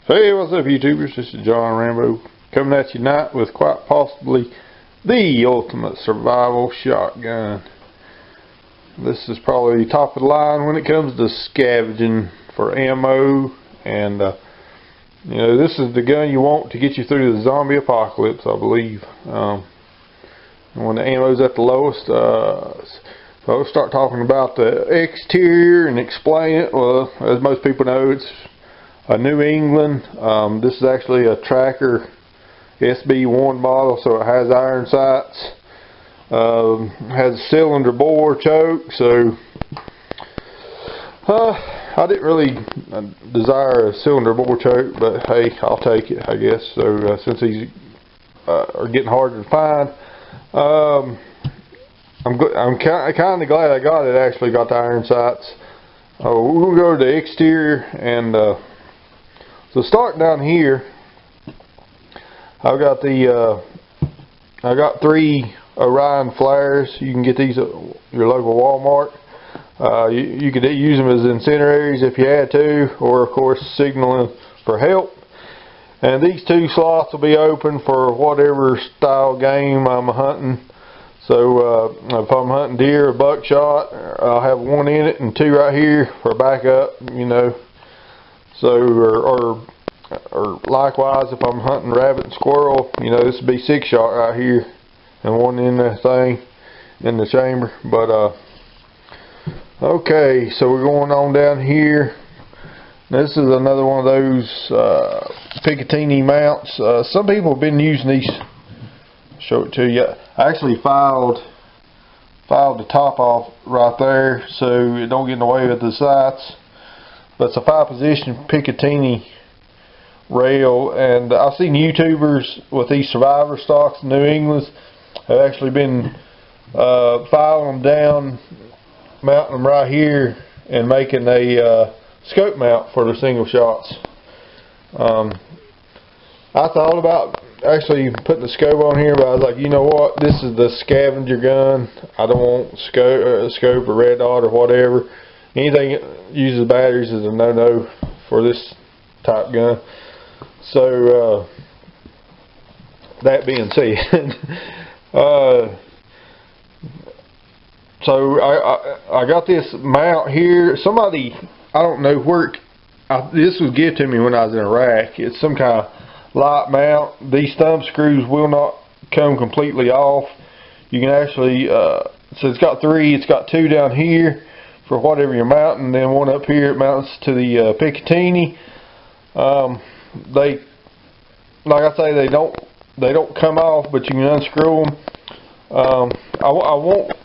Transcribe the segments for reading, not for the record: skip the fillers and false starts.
Hey, what's up YouTubers? This is John Rambo coming at you tonight with quite possibly the ultimate survival shotgun. This is probably top of the line when it comes to scavenging for ammo, and you know, this is the gun you want to get you through the zombie apocalypse, I believe. When the ammo's at the lowest, so I'll start talking about the exterior and explain it. Well, as most people know, it's a New England. This is actually a Tracker SB1 model, so it has iron sights, has a cylinder bore choke. So I didn't really desire a cylinder bore choke, but hey, I'll take it, I guess. So since these are getting harder to find, I'm kind of glad I got it. Actually got the iron sights. We'll go to the exterior, and so starting down here, I've got I got 3 Orion flares. You can get these at your local Walmart. You could use them as incinerators if you had to, or of course signaling for help. And these 2 slots will be open for whatever style game I'm hunting. So if I'm hunting deer or buckshot, I'll have 1 in it and 2 right here for backup, you know. So or likewise, if I'm hunting rabbit and squirrel, you know, this would be 6 shot right here and 1 in the thing in the chamber. But okay, so we're going on down here. This is another one of those Picatinny mounts. Some people have been using these. Show it to you. I actually filed the top off right there so it don't get in the way of the sights. But it's a 5-position Picatinny rail, and I've seen YouTubers with these Survivor stocks in New England have actually been filing them down, mounting them right here, and making a scope mount for their single shots. I thought about actually putting the scope on here, but I was like, you know what, this is the scavenger gun. I don't want scope or red dot or whatever. Anything that uses batteries is a no-no for this type gun. So that being said, so I got this mount here. Somebody, I don't know where this was given to me when I was in Iraq. It's some kind of light mount. These thumb screws will not come completely off. You can actually so it's got 3. It's got 2 down here for whatever you're mounting, and then 1 up here. It mounts to the Picatinny. They, like I say, they don't come off, but you can unscrew them.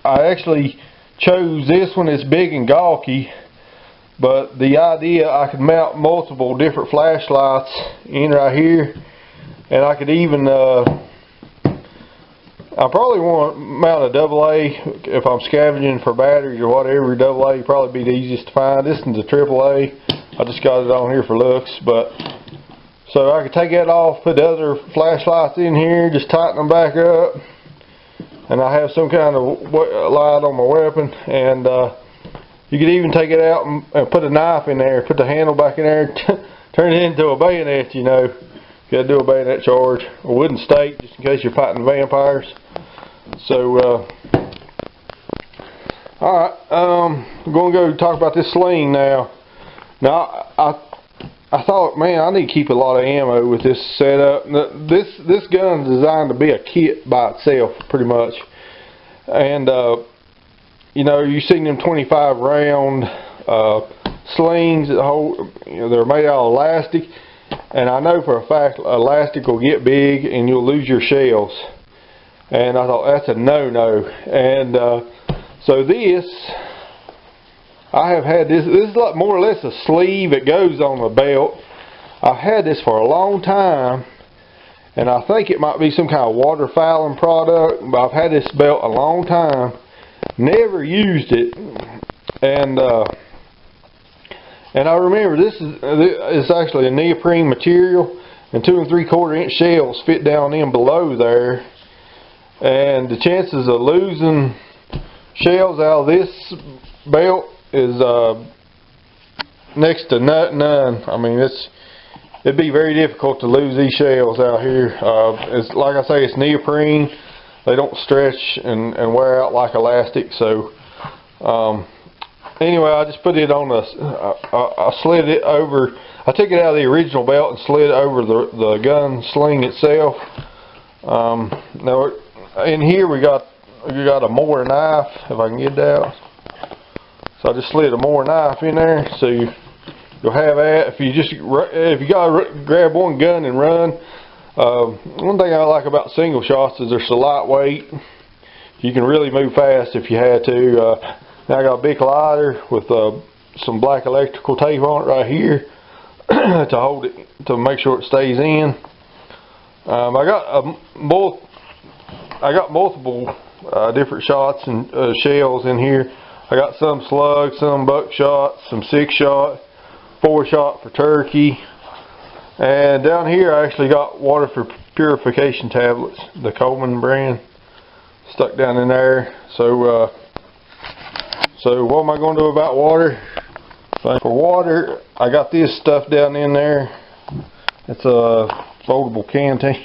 I actually chose this one. It's big and gawky, but the idea, I could mount multiple different flashlights in right here, and I could even I probably want to mount a AA if I'm scavenging for batteries or whatever. AA would probably be the easiest to find. This one's a AAA. I just got it on here for looks, but so I could take that off, put the other flashlights in here, just tighten them back up, and I have some kind of light on my weapon. And you could even take it out and put a knife in there, put the handle back in there, turn it into a bayonet, you know. You gotta do a bayonet charge, a wooden stake, just in case you're fighting vampires. So, alright, I'm going to go talk about this sling now. Now, I thought, man, I need to keep a lot of ammo with this setup. This gun is designed to be a kit by itself, pretty much. And, you know, you've seen them 25 round slings that hold, you know, they're made out of elastic. And I know for a fact elastic will get big and you'll lose your shells. And I thought, that's a no-no. And so this, I have had this is like more or less a sleeve that goes on the belt. I've had this for a long time, and I think it might be some kind of waterfowling product, but I've had this belt a long time, never used it. And I remember this is actually a neoprene material, and 2 3/4 inch shells fit down in below there, and the chances of losing shells out of this belt is next to none. I mean, it'd be very difficult to lose these shells out here. It's like I say, it's neoprene. They don't stretch and wear out like elastic. So anyway, I just put it on I slid it over. I took it out of the original belt and slid it over the gun sling itself. Now in here we got a Moore knife, if I can get it out. So I just slid a Moore knife in there, so you'll have that. If you gotta grab one gun and run. One thing I like about single shots is they're so lightweight. You can really move fast if you had to. Now I got a big lighter with some black electrical tape on it right here to hold it, to make sure it stays in. I got multiple different shots and shells in here. I got some slugs, some buckshot, some 6-shot, 4-shot for turkey. And down here I actually got water for purification tablets, the Coleman brand, stuck down in there. So what am I going to do about water? For water, I got this stuff down in there. It's a foldable canteen.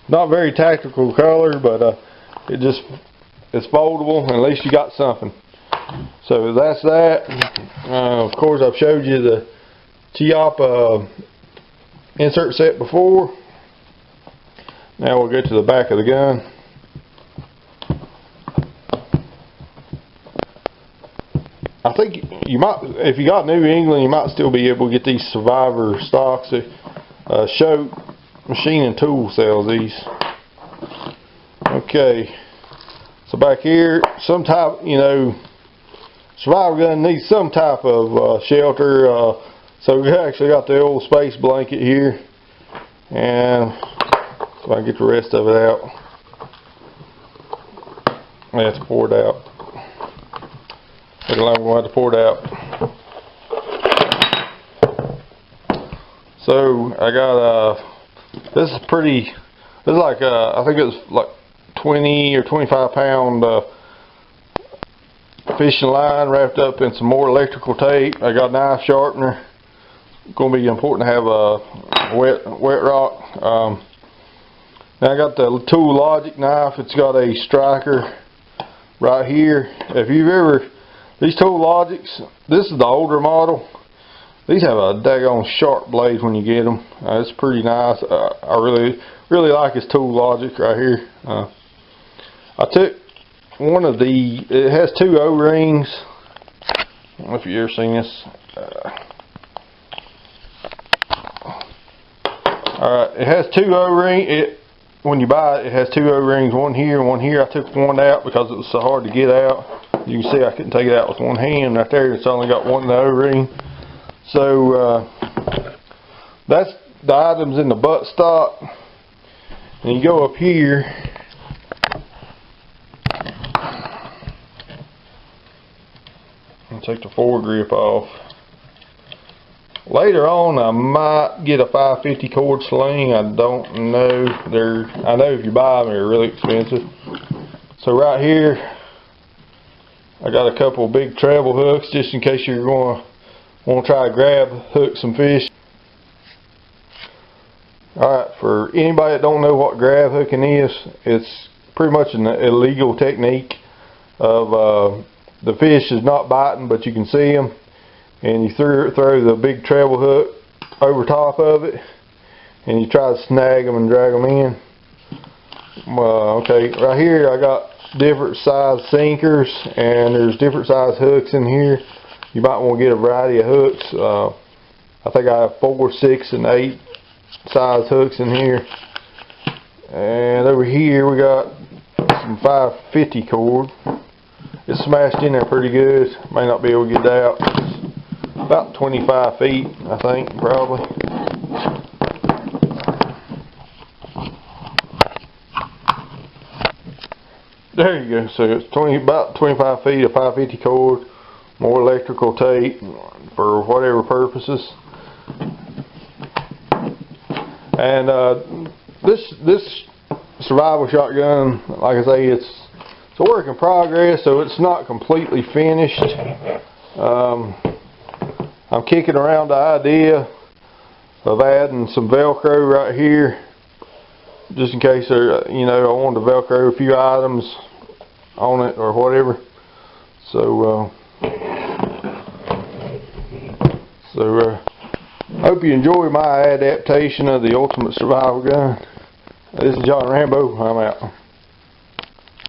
Not very tactical color, but it's foldable, and at least you got something. So that's that. Of course, I've showed you the TEOP insert set before. Now we'll go to the back of the gun. I think you might, if you got New England, you might still be able to get these Survivor stocks. Show Machine and Tool sells these. Okay, so back here, some type, Survivor gun needs some type of shelter. So we actually got the old space blanket here, and if I can get the rest of it out. Yeah, it's poured out. Look like we're going to have to pour it out. So I got this is like I think it was like 20 or 25 pound fishing line wrapped up in some more electrical tape. I got a knife sharpener. It's going to be important to have a wet rock. Now I got the Tool Logic knife. It's got a striker right here. If you've ever, these Tool Logics, this is the older model. These have a daggone sharp blade when you get them. It's pretty nice. I really like this Tool Logic right here. I took one of it has 2 O-rings. I don't know if you've ever seen this. Alright, it has 2 O-rings. When you buy it, it has 2 O-rings, one here and one here. I took one out because it was so hard to get out. You can see I couldn't take it out with one hand. Right there, it's only got one O-ring. So that's the items in the buttstock. And you go up here. And take the foregrip off. Later on, I might get a 550 cord sling. I don't know. I know if you buy them, they're really expensive. So right here, I got a couple of big treble hooks just in case you're going to want to try to hook some fish. Alright, for anybody that don't know what grab hooking is, it's pretty much an illegal technique of the fish is not biting, but you can see them, and you throw the big treble hook over top of it, and you try to snag them and drag them in. Okay, right here I got different size sinkers, and there's different size hooks in here. You might want to get a variety of hooks. I think I have 4, 6, and 8 size hooks in here. And over here we got some 550 cord. It's smashed in there pretty good. May not be able to get it out. It's about 25 feet, I think, probably. There you go. So it's about 25 feet of 550 cord, more electrical tape for whatever purposes. And this survival shotgun, like I say, it's a work in progress, so it's not completely finished. I'm kicking around the idea of adding some Velcro right here, just in case there, you know, I wanted to Velcro a few items on it or whatever. So hope you enjoy my adaptation of the Ultimate Survival Gun. This is John Rambo. I'm out.